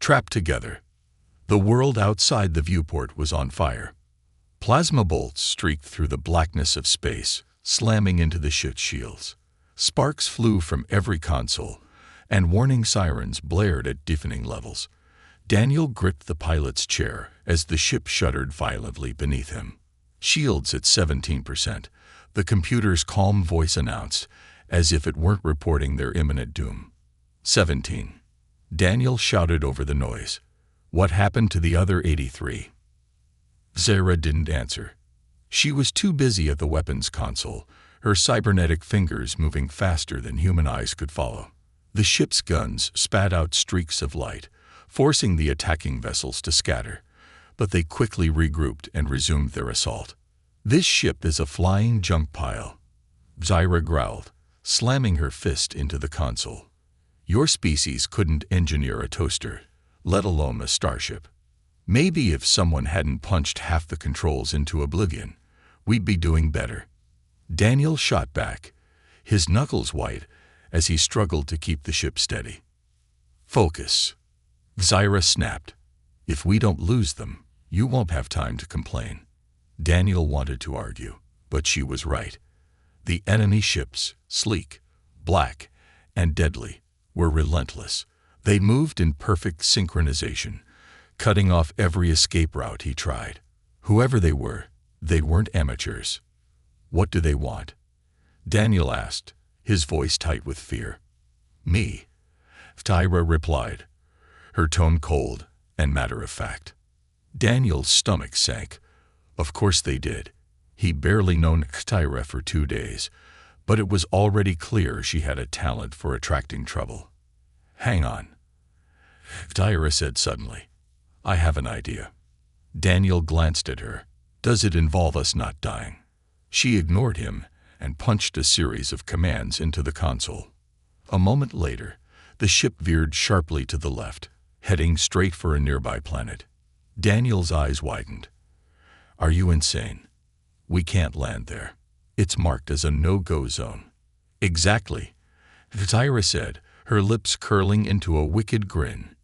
trapped together. The world outside the viewport was on fire. Plasma bolts streaked through the blackness of space, slamming into the ship's shields. Sparks flew from every console, and warning sirens blared at deafening levels. Daniel gripped the pilot's chair as the ship shuddered violently beneath him. Shields at 17%, the computer's calm voice announced, as if it weren't reporting their imminent doom. 17. Daniel shouted over the noise. What happened to the other 83? Zara didn't answer. She was too busy at the weapons console, her cybernetic fingers moving faster than human eyes could follow. The ship's guns spat out streaks of light, forcing the attacking vessels to scatter, but they quickly regrouped and resumed their assault. This ship is a flying junk pile, Zara growled, slamming her fist into the console. Your species couldn't engineer a toaster, let alone a starship. Maybe if someone hadn't punched half the controls into oblivion, we'd be doing better. Daniel shot back, his knuckles white as he struggled to keep the ship steady. Focus. Zara snapped. If we don't lose them, you won't have time to complain. Daniel wanted to argue, but she was right. The enemy ships, sleek, black, and deadly, were relentless. They moved in perfect synchronization, cutting off every escape route he tried. Whoever they weren't amateurs. What do they want? Daniel asked, his voice tight with fear. Me, Tyra replied, her tone cold and matter-of-fact. Daniel's stomach sank. Of course they did. He'd barely known Tyra for 2 days, but it was already clear she had a talent for attracting trouble. Hang on, Tyra said suddenly. I have an idea. Daniel glanced at her. Does it involve us not dying? She ignored him and punched a series of commands into the console. A moment later, the ship veered sharply to the left, heading straight for a nearby planet. Daniel's eyes widened. Are you insane? We can't land there. It's marked as a no-go zone. Exactly, Tyra said, her lips curling into a wicked grin.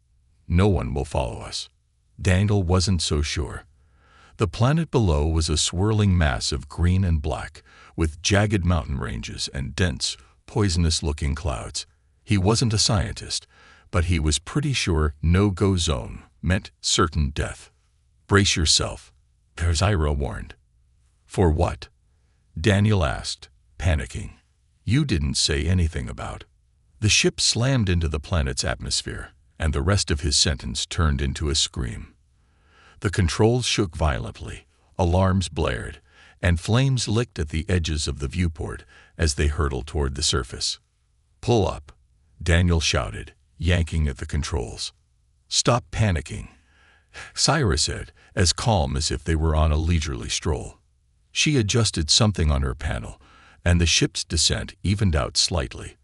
No one will follow us. Daniel wasn't so sure. The planet below was a swirling mass of green and black, with jagged mountain ranges and dense, poisonous-looking clouds. He wasn't a scientist, but he was pretty sure no-go zone meant certain death. Brace yourself, Tyra warned. For what? Daniel asked, panicking. You didn't say anything about. The ship slammed into the planet's atmosphere, and the rest of his sentence turned into a scream. The controls shook violently, alarms blared, and flames licked at the edges of the viewport as they hurtled toward the surface. Pull up, Daniel shouted, yanking at the controls. Stop panicking, Tyra said, as calm as if they were on a leisurely stroll. She adjusted something on her panel, and the ship's descent evened out slightly,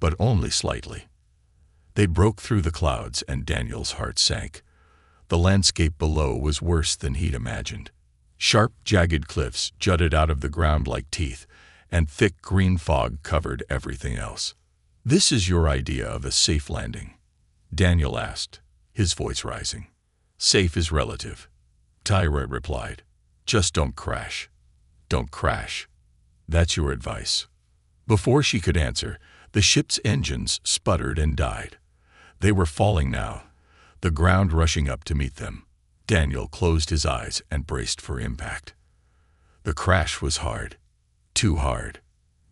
but only slightly. They broke through the clouds, and Daniel's heart sank. The landscape below was worse than he'd imagined. Sharp, jagged cliffs jutted out of the ground like teeth, and thick green fog covered everything else. This is your idea of a safe landing? Daniel asked, his voice rising. Safe is relative, Tyra replied. Just don't crash. Don't crash. That's your advice. Before she could answer, the ship's engines sputtered and died. They were falling now, the ground rushing up to meet them. Daniel closed his eyes and braced for impact. The crash was hard. Too hard.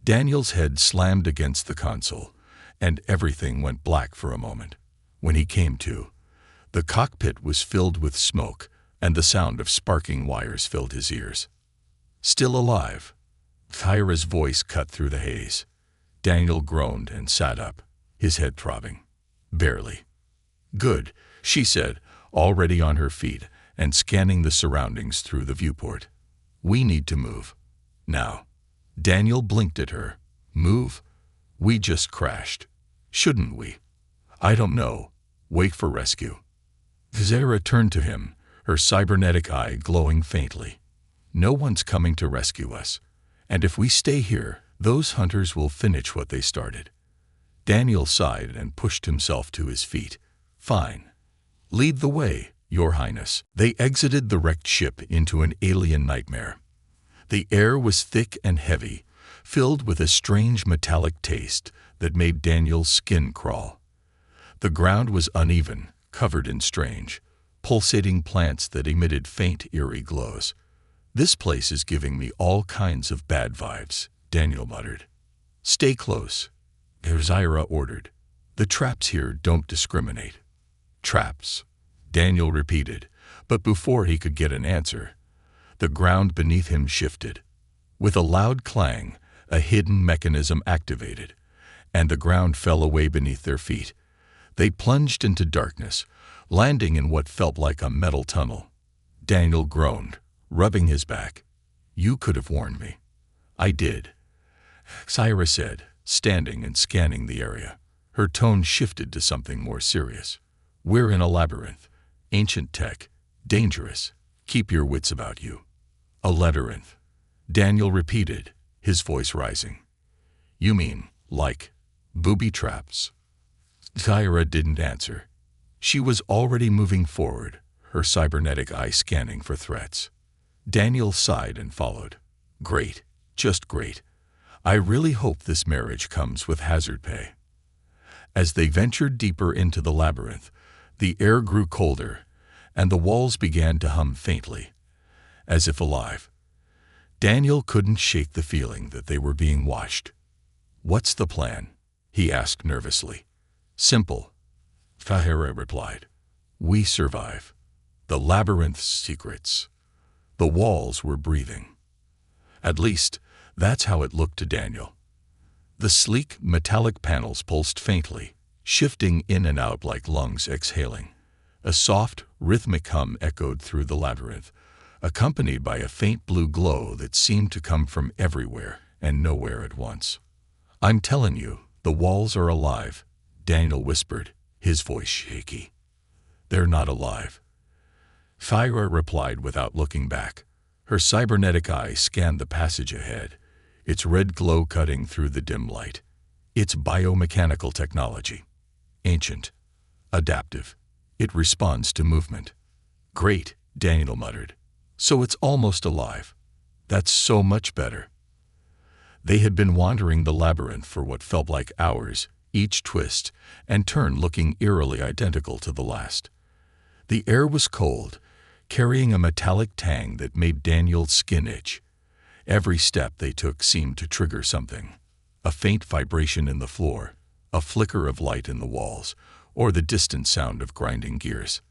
Daniel's head slammed against the console, and everything went black for a moment. When he came to, the cockpit was filled with smoke, and the sound of sparking wires filled his ears. Still alive? Tyra's voice cut through the haze. Daniel groaned and sat up, his head throbbing. Barely. Good, she said, already on her feet and scanning the surroundings through the viewport. We need to move. Now. Daniel blinked at her. Move? We just crashed. Shouldn't we? I don't know. Wait for rescue. Zara turned to him, her cybernetic eye glowing faintly. No one's coming to rescue us. And if we stay here, those hunters will finish what they started. Daniel sighed and pushed himself to his feet. Fine. Lead the way, Your Highness. They exited the wrecked ship into an alien nightmare. The air was thick and heavy, filled with a strange metallic taste that made Daniel's skin crawl. The ground was uneven, covered in strange, pulsating plants that emitted faint, eerie glows. "This place is giving me all kinds of bad vibes," Daniel muttered. "Stay close," Zaira ordered. "The traps here don't discriminate." "Traps," Daniel repeated, but before he could get an answer, the ground beneath him shifted. With a loud clang, a hidden mechanism activated, and the ground fell away beneath their feet. They plunged into darkness, landing in what felt like a metal tunnel. Daniel groaned, rubbing his back. "You could have warned me." "I did," Zaira said, standing and scanning the area. Her tone shifted to something more serious. "We're in a labyrinth. Ancient tech. Dangerous. Keep your wits about you." "A labyrinth," Daniel repeated, his voice rising. "You mean, like, booby traps?" Zaira didn't answer. She was already moving forward, her cybernetic eye scanning for threats. Daniel sighed and followed. "Great, just great. I really hope this marriage comes with hazard pay." As they ventured deeper into the labyrinth, the air grew colder, and the walls began to hum faintly, as if alive. Daniel couldn't shake the feeling that they were being watched. "What's the plan?" he asked nervously. "Simple," Zaira replied. "We survive. The labyrinth's secrets." The walls were breathing. At least, that's how it looked to Daniel. The sleek, metallic panels pulsed faintly, shifting in and out like lungs exhaling. A soft, rhythmic hum echoed through the labyrinth, accompanied by a faint blue glow that seemed to come from everywhere and nowhere at once. "I'm telling you, the walls are alive," Daniel whispered, his voice shaky. "They're not alive," Zaira replied without looking back. Her cybernetic eye scanned the passage ahead, its red glow cutting through the dim light. "It's biomechanical technology. Ancient. Adaptive. It responds to movement." "Great," Daniel muttered. "So it's almost alive. That's so much better." They had been wandering the labyrinth for what felt like hours, each twist and turn looking eerily identical to the last. The air was cold, carrying a metallic tang that made Daniel's skin itch. Every step they took seemed to trigger something. A faint vibration in the floor, a flicker of light in the walls, or the distant sound of grinding gears.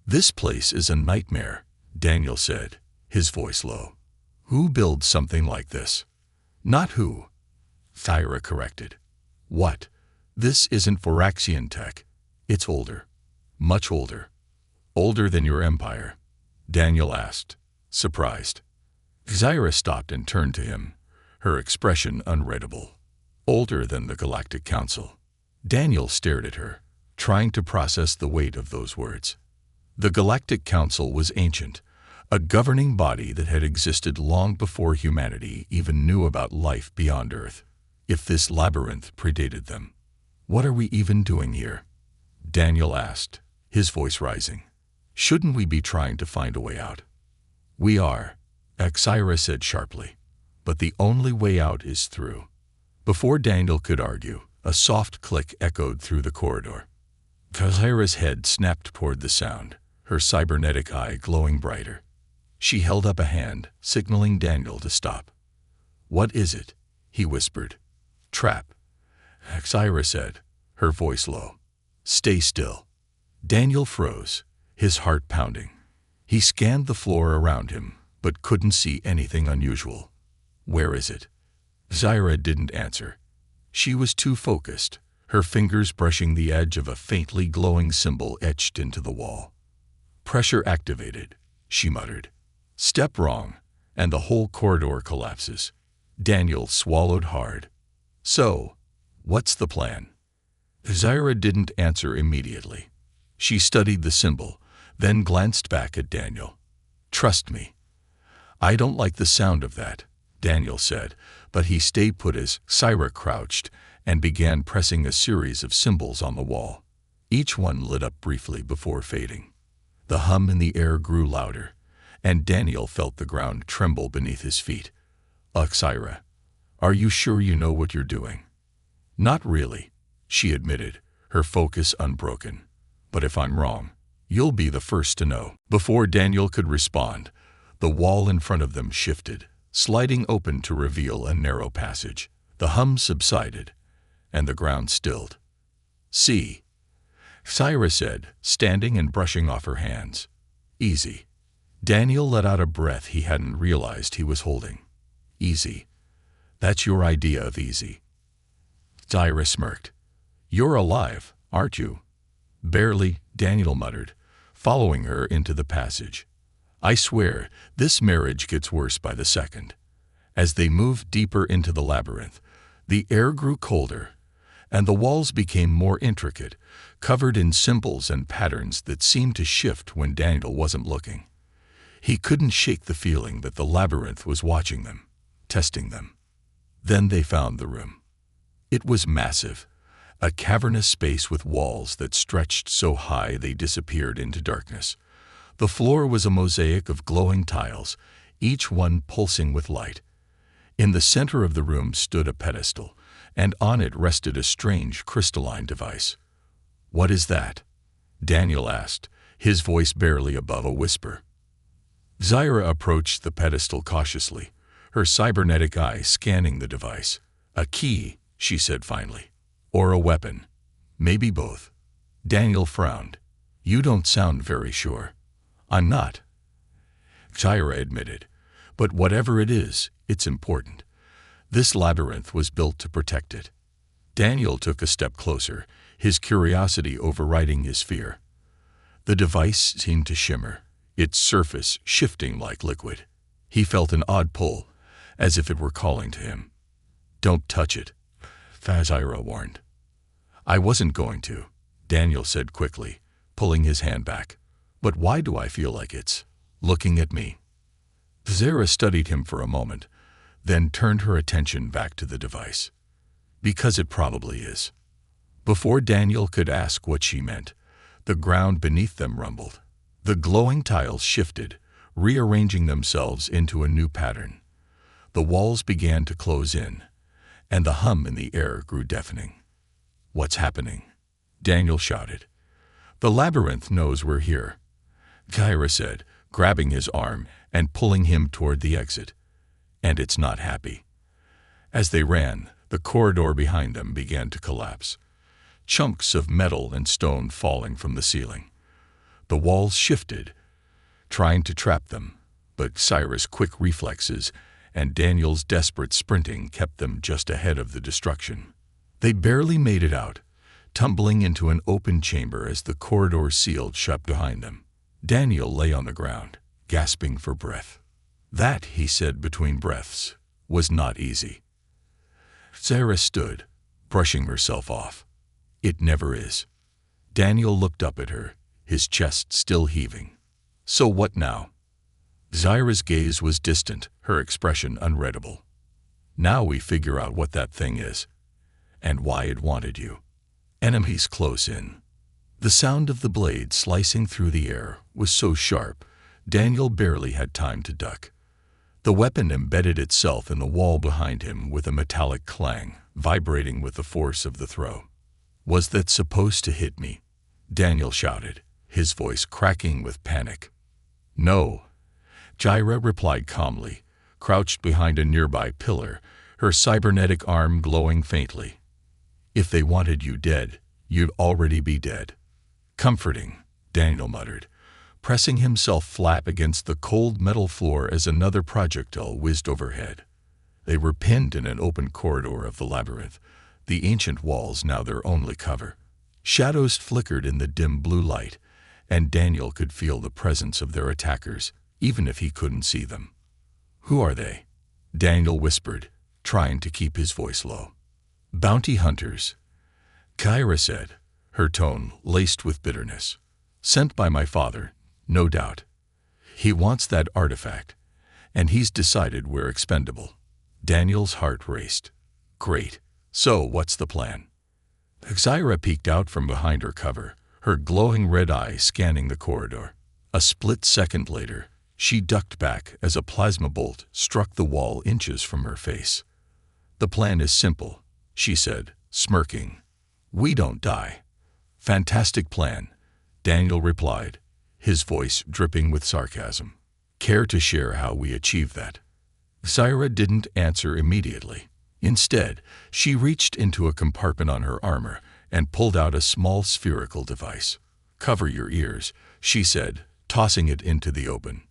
"This place is a nightmare," Daniel said, his voice low. "Who builds something like this?" "Not who," Zaira corrected. "What? This isn't Varaxian tech. It's older. Much older." "Older than your empire?" Daniel asked, surprised. Zaira stopped and turned to him, her expression unreadable. "Older than the Galactic Council." Daniel stared at her, trying to process the weight of those words. The Galactic Council was ancient, a governing body that had existed long before humanity even knew about life beyond Earth. If this labyrinth predated them, what are we even doing here? Daniel asked, his voice rising. "Shouldn't we be trying to find a way out?" "We are," Zaira said sharply, "but the only way out is through." Before Daniel could argue, a soft click echoed through the corridor. Zaira's head snapped toward the sound, her cybernetic eye glowing brighter. She held up a hand, signaling Daniel to stop. "What is it?" he whispered. "Trap," Zaira said, her voice low. "Stay still." Daniel froze, his heart pounding. He scanned the floor around him, but couldn't see anything unusual. "Where is it?" Zaira didn't answer. She was too focused, her fingers brushing the edge of a faintly glowing symbol etched into the wall. "Pressure activated," she muttered. "Step wrong, and the whole corridor collapses." Daniel swallowed hard. "So, what's the plan?" Zaira didn't answer immediately. She studied the symbol, then glanced back at Daniel. "Trust me." "I don't like the sound of that," Daniel said, but he stayed put as Zaira crouched and began pressing a series of symbols on the wall. Each one lit up briefly before fading. The hum in the air grew louder, and Daniel felt the ground tremble beneath his feet. Syra, are you sure you know what you're doing? Not really, she admitted, her focus unbroken. But if I'm wrong, you'll be the first to know. Before Daniel could respond, the wall in front of them shifted, sliding open to reveal a narrow passage. The hum subsided, and the ground stilled. See, Syra said, standing and brushing off her hands. Easy. Daniel let out a breath he hadn't realized he was holding. Easy. That's your idea of easy. Syra smirked. You're alive, aren't you? Barely, Daniel muttered, following her into the passage. I swear, this marriage gets worse by the second. As they moved deeper into the labyrinth, the air grew colder, and the walls became more intricate, covered in symbols and patterns that seemed to shift when Daniel wasn't looking. He couldn't shake the feeling that the labyrinth was watching them, testing them. Then they found the room. It was massive, a cavernous space with walls that stretched so high they disappeared into darkness. The floor was a mosaic of glowing tiles, each one pulsing with light. In the center of the room stood a pedestal, and on it rested a strange crystalline device. What is that? Daniel asked, his voice barely above a whisper. Syra approached the pedestal cautiously, her cybernetic eye scanning the device. A key, she said finally. Or a weapon. Maybe both. Daniel frowned. You don't sound very sure. I'm not, Syra admitted. But whatever it is, it's important. This labyrinth was built to protect it. Daniel took a step closer, his curiosity overriding his fear. The device seemed to shimmer, its surface shifting like liquid. He felt an odd pull, as if it were calling to him. Don't touch it, Syra warned. I wasn't going to, Daniel said quickly, pulling his hand back. But why do I feel like it's looking at me? Syra studied him for a moment, then turned her attention back to the device. Because it probably is. Before Daniel could ask what she meant, the ground beneath them rumbled. The glowing tiles shifted, rearranging themselves into a new pattern. The walls began to close in, and the hum in the air grew deafening. What's happening? Daniel shouted. The labyrinth knows we're here, Syra said, grabbing his arm and pulling him toward the exit. And it's not happy. As they ran, the corridor behind them began to collapse, chunks of metal and stone falling from the ceiling. The walls shifted, trying to trap them, but Syra's quick reflexes and Daniel's desperate sprinting kept them just ahead of the destruction. They barely made it out, tumbling into an open chamber as the corridor sealed shut behind them. Daniel lay on the ground, gasping for breath. That, he said between breaths, was not easy. Syra stood, brushing herself off. It never is. Daniel looked up at her, his chest still heaving. So what now? Syra's gaze was distant, her expression unreadable. Now we figure out what that thing is, and why it wanted you. Enemies close in. The sound of the blade slicing through the air was so sharp, Daniel barely had time to duck. The weapon embedded itself in the wall behind him with a metallic clang, vibrating with the force of the throw. Was that supposed to hit me? Daniel shouted, his voice cracking with panic. No, Syra replied calmly, crouched behind a nearby pillar, her cybernetic arm glowing faintly. If they wanted you dead, you'd already be dead. Comforting, Daniel muttered, pressing himself flat against the cold metal floor as another projectile whizzed overhead. They were pinned in an open corridor of the labyrinth, the ancient walls now their only cover. Shadows flickered in the dim blue light, and Daniel could feel the presence of their attackers, even if he couldn't see them. Who are they? Daniel whispered, trying to keep his voice low. Bounty hunters, Syra said, her tone laced with bitterness. Sent by my father, no doubt. He wants that artifact, and he's decided we're expendable. Daniel's heart raced. Great. So what's the plan? Zyra peeked out from behind her cover, her glowing red eye scanning the corridor. A split second later, she ducked back as a plasma bolt struck the wall inches from her face. "The plan is simple," she said, smirking. "We don't die." "Fantastic plan," Daniel replied, his voice dripping with sarcasm. "Care to share how we achieve that?" Zyra didn't answer immediately. Instead, she reached into a compartment on her armor and pulled out a small spherical device. "Cover your ears," she said, tossing it into the open.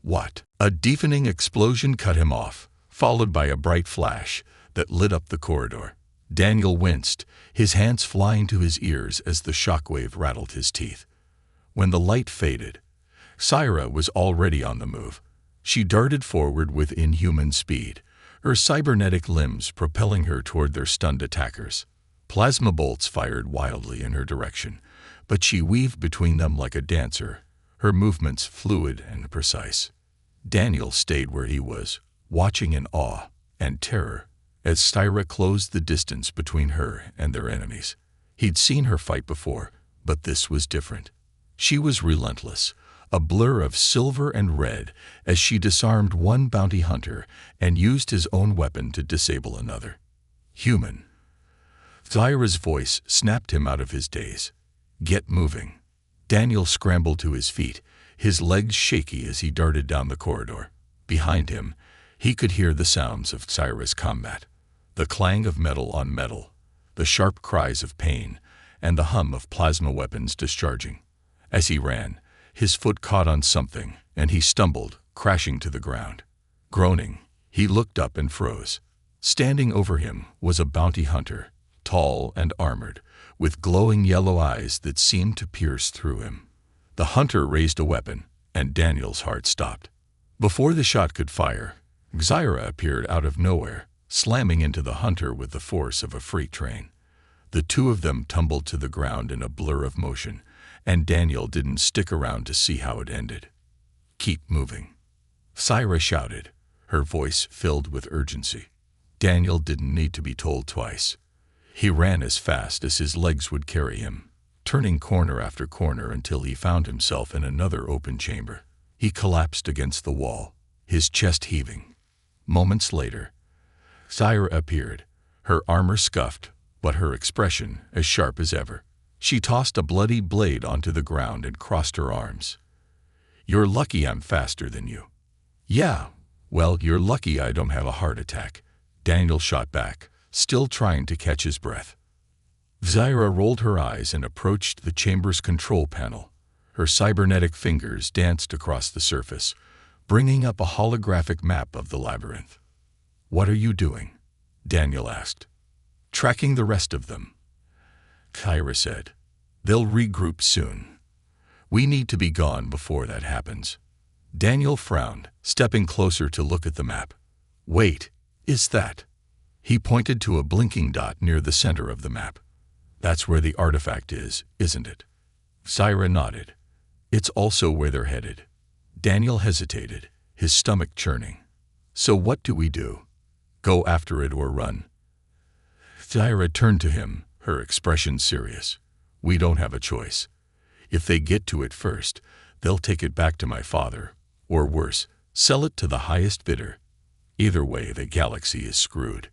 "What?" A deafening explosion cut him off, followed by a bright flash that lit up the corridor. Daniel winced, his hands flying to his ears as the shockwave rattled his teeth. When the light faded, Zyra was already on the move. She darted forward with inhuman speed, her cybernetic limbs propelling her toward their stunned attackers. Plasma bolts fired wildly in her direction, but she weaved between them like a dancer, her movements fluid and precise. Daniel stayed where he was, watching in awe and terror as Zyra closed the distance between her and their enemies. He'd seen her fight before, but this was different. She was relentless, a blur of silver and red as she disarmed one bounty hunter and used his own weapon to disable another. "Human." Zyra's voice snapped him out of his daze. "Get moving." Daniel scrambled to his feet, his legs shaky as he darted down the corridor. Behind him, he could hear the sounds of Zyra's combat. The clang of metal on metal, the sharp cries of pain, and the hum of plasma weapons discharging. As he ran, his foot caught on something, and he stumbled, crashing to the ground. Groaning, he looked up and froze. Standing over him was a bounty hunter, tall and armored, with glowing yellow eyes that seemed to pierce through him. The hunter raised a weapon, and Daniel's heart stopped. Before the shot could fire, Zyra appeared out of nowhere, slamming into the hunter with the force of a freight train. The two of them tumbled to the ground in a blur of motion, and Daniel didn't stick around to see how it ended. "Keep moving," Zyra shouted, her voice filled with urgency. Daniel didn't need to be told twice. He ran as fast as his legs would carry him, turning corner after corner until he found himself in another open chamber. He collapsed against the wall, his chest heaving. Moments later, Zyra appeared, her armor scuffed, but her expression as sharp as ever. She tossed a bloody blade onto the ground and crossed her arms. "You're lucky I'm faster than you." "Yeah, well, you're lucky I don't have a heart attack," Daniel shot back, still trying to catch his breath. Zyra rolled her eyes and approached the chamber's control panel. Her cybernetic fingers danced across the surface, bringing up a holographic map of the labyrinth. "What are you doing?" Daniel asked. "Tracking the rest of them," Zyra said. "They'll regroup soon. We need to be gone before that happens." Daniel frowned, stepping closer to look at the map. "Wait, is that?" He pointed to a blinking dot near the center of the map. "That's where the artifact is, isn't it?" Zyra nodded. "It's also where they're headed." Daniel hesitated, his stomach churning. "So what do we do? Go after it or run?" Zyra turned to him, her expression serious. "We don't have a choice. If they get to it first, they'll take it back to my father, or worse, sell it to the highest bidder. Either way, the galaxy is screwed."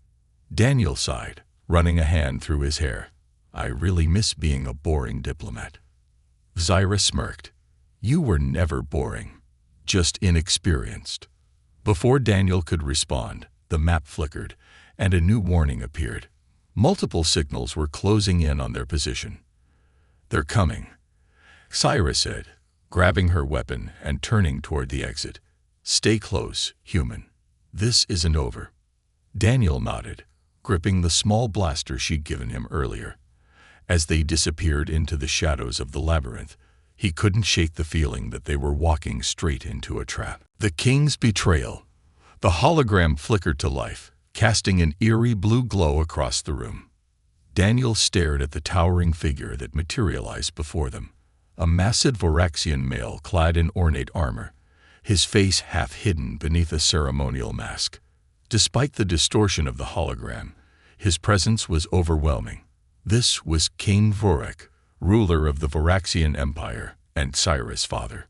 Daniel sighed, running a hand through his hair. "I really miss being a boring diplomat." Zyra smirked. "You were never boring, just inexperienced." Before Daniel could respond, the map flickered, and a new warning appeared. Multiple signals were closing in on their position. "They're coming," Zyra said, grabbing her weapon and turning toward the exit. "Stay close, human. This isn't over." Daniel nodded, gripping the small blaster she'd given him earlier. As they disappeared into the shadows of the labyrinth, he couldn't shake the feeling that they were walking straight into a trap. The King's betrayal. The hologram flickered to life, casting an eerie blue glow across the room. Daniel stared at the towering figure that materialized before them, a massive Voraxian male clad in ornate armor, his face half hidden beneath a ceremonial mask. Despite the distortion of the hologram, his presence was overwhelming. This was King Vorak, ruler of the Voraxian Empire and Cyrus' father.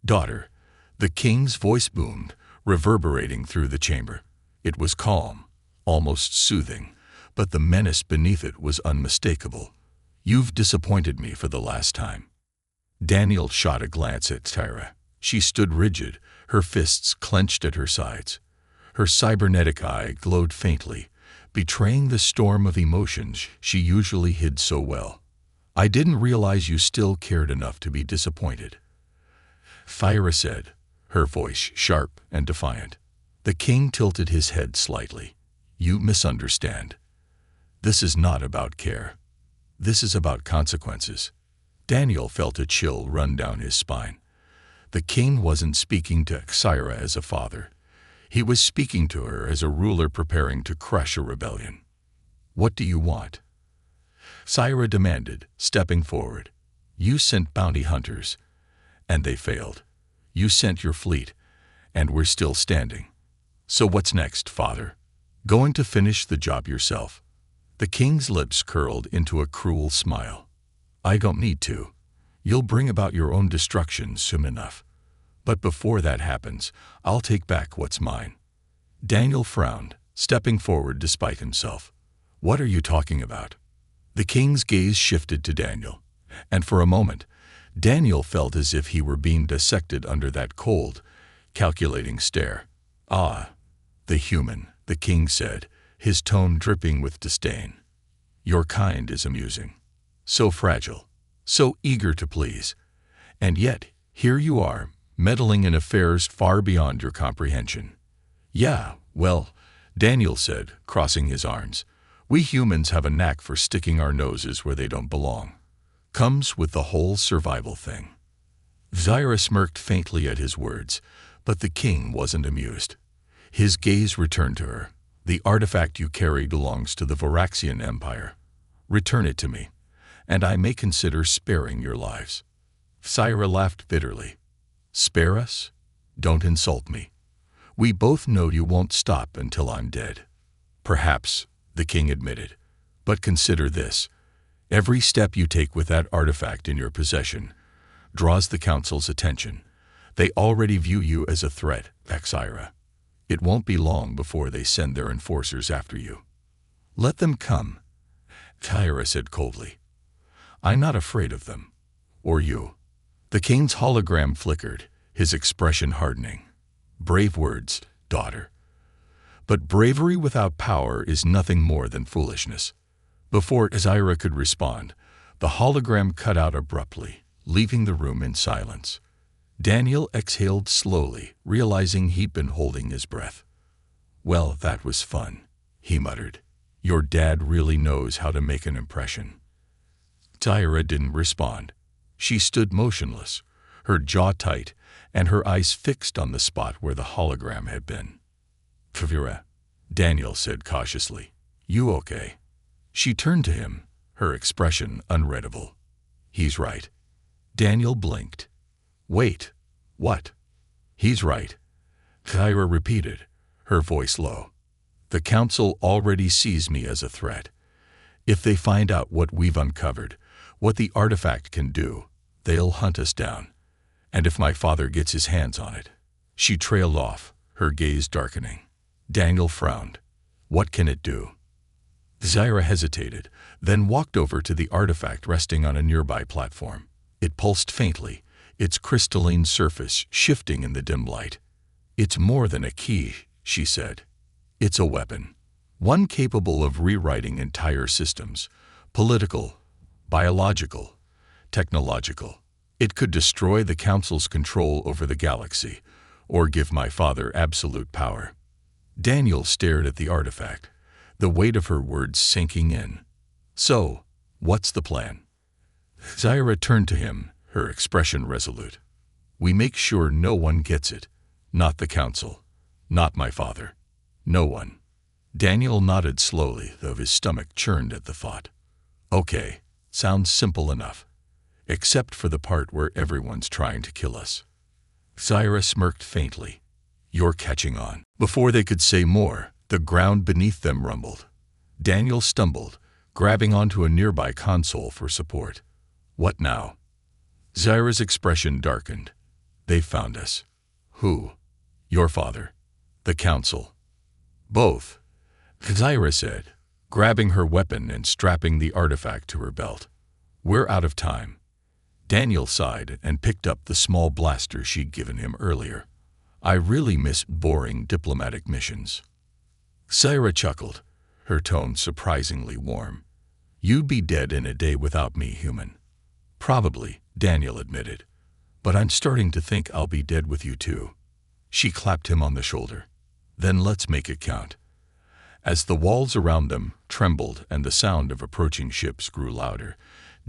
"Daughter," the king's voice boomed, reverberating through the chamber. It was calm, almost soothing, but the menace beneath it was unmistakable. "You've disappointed me for the last time." Daniel shot a glance at Tyra. She stood rigid, her fists clenched at her sides. Her cybernetic eye glowed faintly, betraying the storm of emotions she usually hid so well. "I didn't realize you still cared enough to be disappointed," Thyra said, her voice sharp and defiant. The king tilted his head slightly. "You misunderstand. This is not about care. This is about consequences." Daniel felt a chill run down his spine. The king wasn't speaking to Thyra as a father. He was speaking to her as a ruler preparing to crush a rebellion. "What do you want?" Thyra demanded, stepping forward. "You sent bounty hunters, and they failed. You sent your fleet, and we're still standing. So what's next, father? Going to finish the job yourself?" The king's lips curled into a cruel smile. "I don't need to. You'll bring about your own destruction soon enough. But before that happens, I'll take back what's mine." Daniel frowned, stepping forward despite himself. "What are you talking about?" The king's gaze shifted to Daniel, and for a moment, Daniel felt as if he were being dissected under that cold, calculating stare. "Ah, the human," the king said, his tone dripping with disdain. "Your kind is amusing. So fragile, so eager to please. And yet, here you are, meddling in affairs far beyond your comprehension." "Yeah, well," Daniel said, crossing his arms, "we humans have a knack for sticking our noses where they don't belong. Comes with the whole survival thing." Zyra smirked faintly at his words, but the king wasn't amused. His gaze returned to her. "The artifact you carry belongs to the Voraxian Empire. Return it to me, and I may consider sparing your lives." Zyra laughed bitterly. "Spare us? Don't insult me. We both know you won't stop until I'm dead." "Perhaps," the king admitted, "but consider this. Every step you take with that artifact in your possession draws the council's attention. They already view you as a threat, Zyra. It won't be long before they send their enforcers after you." "Let them come," Tyra said coldly. "I'm not afraid of them. Or you." The king's hologram flickered, his expression hardening. "Brave words, daughter. But bravery without power is nothing more than foolishness." Before Zyra could respond, the hologram cut out abruptly, leaving the room in silence. Daniel exhaled slowly, realizing he'd been holding his breath. "Well, that was fun," he muttered. "Your dad really knows how to make an impression." Tyra didn't respond. She stood motionless, her jaw tight, and her eyes fixed on the spot where the hologram had been. "Kavira," Daniel said cautiously. "You okay?" She turned to him, her expression unreadable. "He's right." Daniel blinked. "Wait, what?" "He's right," Tyra repeated, her voice low. "The council already sees me as a threat. If they find out what we've uncovered, what the artifact can do, they'll hunt us down. And if my father gets his hands on it..." She trailed off, her gaze darkening. Daniel frowned. "What can it do?" Zyra hesitated, then walked over to the artifact resting on a nearby platform. It pulsed faintly, its crystalline surface shifting in the dim light. "It's more than a key," she said. "It's a weapon. One capable of rewriting entire systems, political, biological, technological. It could destroy the Council's control over the galaxy, or give my father absolute power." Daniel stared at the artifact, the weight of her words sinking in. "So, what's the plan?" Zyra turned to him, her expression resolute. "We make sure no one gets it. Not the Council. Not my father. No one." Daniel nodded slowly, though his stomach churned at the thought. "Okay, sounds simple enough. Except for the part where everyone's trying to kill us." Zyra smirked faintly. "You're catching on." Before they could say more, the ground beneath them rumbled. Daniel stumbled, grabbing onto a nearby console for support. What now? Zyra's expression darkened. They found us. Who? Your father. The council. Both, Zyra said, grabbing her weapon and strapping the artifact to her belt. We're out of time. Daniel sighed and picked up the small blaster she'd given him earlier. I really miss boring diplomatic missions. Zyra chuckled, her tone surprisingly warm. You'd be dead in a day without me, human. Probably, Daniel admitted. But I'm starting to think I'll be dead with you too. She clapped him on the shoulder. Then let's make it count. As the walls around them trembled and the sound of approaching ships grew louder,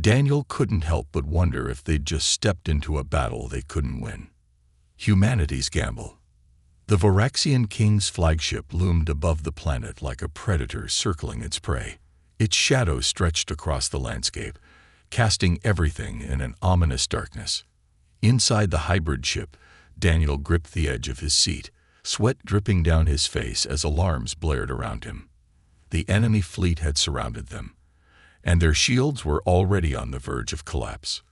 Daniel couldn't help but wonder if they'd just stepped into a battle they couldn't win. Humanity's gamble. The Voraxian King's flagship loomed above the planet like a predator circling its prey. Its shadow stretched across the landscape, casting everything in an ominous darkness. Inside the hybrid ship, Daniel gripped the edge of his seat, sweat dripping down his face as alarms blared around him. The enemy fleet had surrounded them, and their shields were already on the verge of collapse.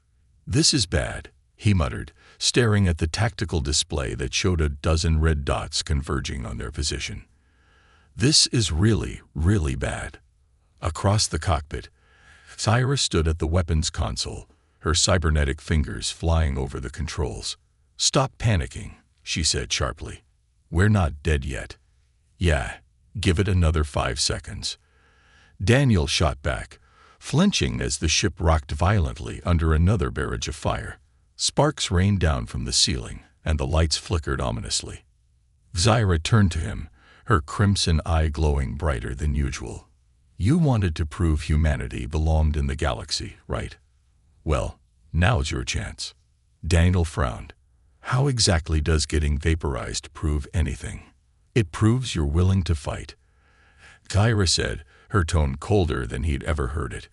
This is bad, he muttered, staring at the tactical display that showed a dozen red dots converging on their position. This is really, really bad. Across the cockpit, Zyra stood at the weapons console, her cybernetic fingers flying over the controls. Stop panicking, she said sharply. We're not dead yet. Yeah, give it another 5 seconds. Daniel shot back, flinching as the ship rocked violently under another barrage of fire. Sparks rained down from the ceiling, and the lights flickered ominously. Zyra turned to him, her crimson eye glowing brighter than usual. You wanted to prove humanity belonged in the galaxy, right? Well, now's your chance. Daniel frowned. How exactly does getting vaporized prove anything? It proves you're willing to fight. Zyra said, her tone colder than he'd ever heard it.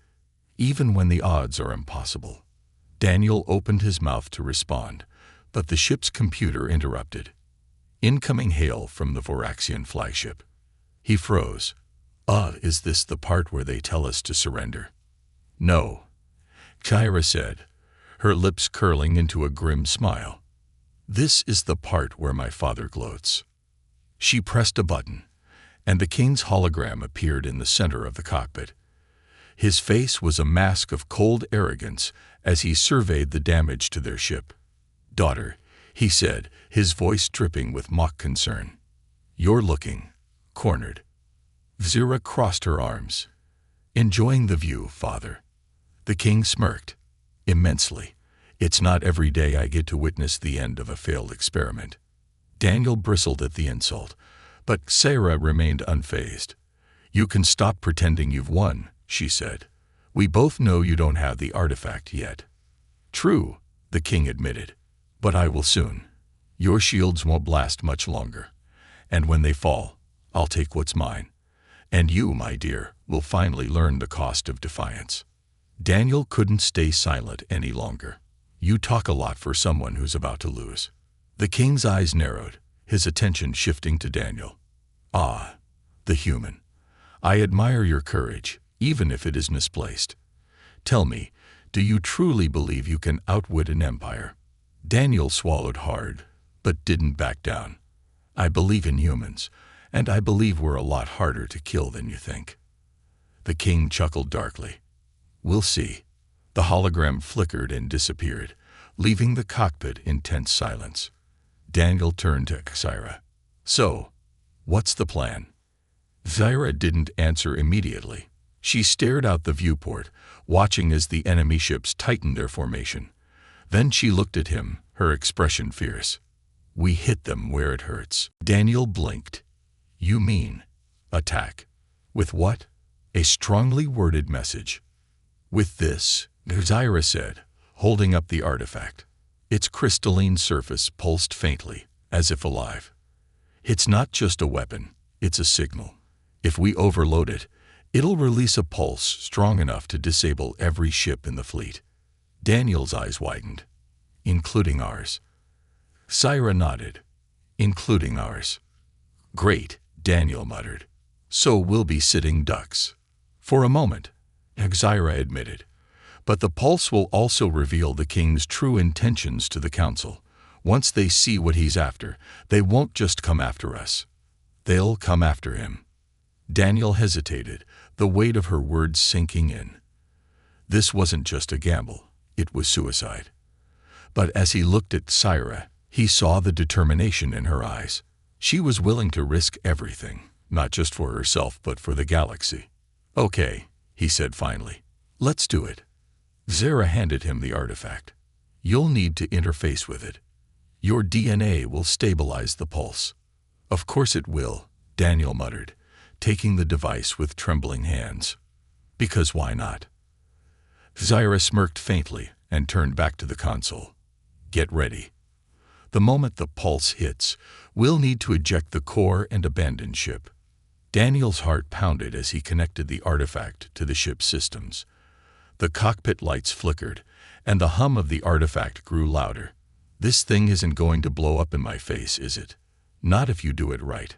Even when the odds are impossible. Daniel opened his mouth to respond, but the ship's computer interrupted. Incoming hail from the Voraxian flagship. He froze. Is this the part where they tell us to surrender? No, Zyra said, her lips curling into a grim smile. This is the part where my father gloats. She pressed a button, and the king's hologram appeared in the center of the cockpit. His face was a mask of cold arrogance as he surveyed the damage to their ship. Daughter, he said, his voice dripping with mock concern. You're looking cornered. Zyra crossed her arms. Enjoying the view, father. The king smirked. Immensely. It's not every day I get to witness the end of a failed experiment. Daniel bristled at the insult, but Zyra remained unfazed. You can stop pretending you've won, she said. We both know you don't have the artifact yet. True, the king admitted, but I will soon. Your shields won't last much longer, and when they fall, I'll take what's mine. And you, my dear, will finally learn the cost of defiance. Daniel couldn't stay silent any longer. You talk a lot for someone who's about to lose. The king's eyes narrowed, his attention shifting to Daniel. Ah, the human. I admire your courage, even if it is misplaced. Tell me, do you truly believe you can outwit an empire? Daniel swallowed hard, but didn't back down. I believe in humans, and I believe we're a lot harder to kill than you think. The king chuckled darkly. We'll see. The hologram flickered and disappeared, leaving the cockpit in tense silence. Daniel turned to Zyra. So, what's the plan? Zyra didn't answer immediately. She stared out the viewport, watching as the enemy ships tightened their formation. Then she looked at him, her expression fierce. We hit them where it hurts. Daniel blinked. You mean attack? With what? A strongly worded message. With this, Zyra said, holding up the artifact. Its crystalline surface pulsed faintly, as if alive. It's not just a weapon, it's a signal. If we overload it, it'll release a pulse strong enough to disable every ship in the fleet. Daniel's eyes widened. Including ours. Zyra nodded. Including ours. Great, Daniel muttered. So we'll be sitting ducks. For a moment, Exira admitted. But the pulse will also reveal the king's true intentions to the council. Once they see what he's after, they won't just come after us. They'll come after him. Daniel hesitated, the weight of her words sinking in. This wasn't just a gamble, it was suicide. But as he looked at Syra, he saw the determination in her eyes. She was willing to risk everything, not just for herself but for the galaxy. Okay, he said finally. Let's do it. Zara handed him the artifact. You'll need to interface with it. Your DNA will stabilize the pulse. Of course it will, Daniel muttered, taking the device with trembling hands. Because why not? Zara smirked faintly and turned back to the console. Get ready. The moment the pulse hits, we'll need to eject the core and abandon ship. Daniel's heart pounded as he connected the artifact to the ship's systems. The cockpit lights flickered, and the hum of the artifact grew louder. This thing isn't going to blow up in my face, is it? Not if you do it right,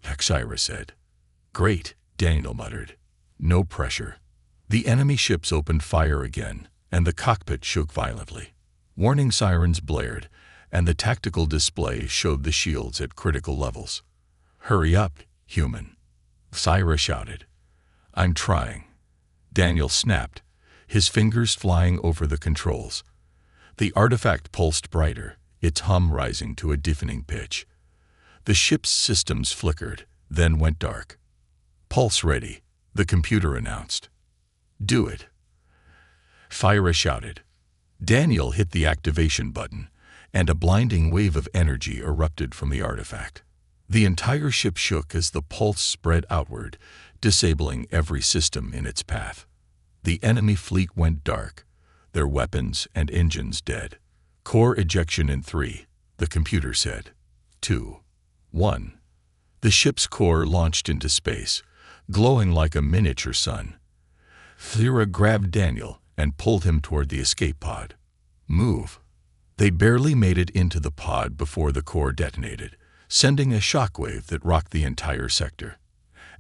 Exira said. Great, Daniel muttered. No pressure. The enemy ships opened fire again, and the cockpit shook violently. Warning sirens blared, and the tactical display showed the shields at critical levels. Hurry up, human, Syra shouted. I'm trying. Daniel snapped, his fingers flying over the controls. The artifact pulsed brighter, its hum rising to a deafening pitch. The ship's systems flickered, then went dark. Pulse ready, the computer announced. Do it. Syra shouted. Daniel hit the activation button, and a blinding wave of energy erupted from the artifact. The entire ship shook as the pulse spread outward, disabling every system in its path. The enemy fleet went dark, their weapons and engines dead. Core ejection in 3, the computer said. 2, 1. The ship's core launched into space, glowing like a miniature sun. Syra grabbed Daniel and pulled him toward the escape pod. Move. They barely made it into the pod before the core detonated, sending a shockwave that rocked the entire sector.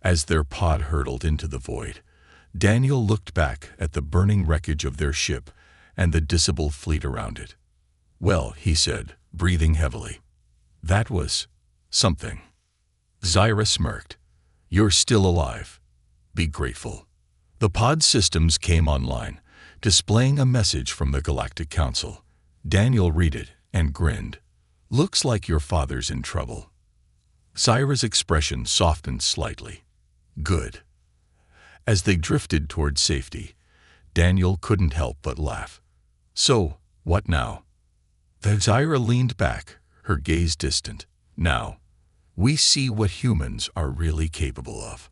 As their pod hurtled into the void, Daniel looked back at the burning wreckage of their ship and the disable fleet around it. Well, he said, breathing heavily. That was something. Zyra smirked. You're still alive. Be grateful. The pod systems came online, displaying a message from the Galactic Council. Daniel read it and grinned. Looks like your father's in trouble. Zyra's expression softened slightly. Good. As they drifted toward safety, Daniel couldn't help but laugh. So, what now? Zyra leaned back, her gaze distant. Now, we see what humans are really capable of.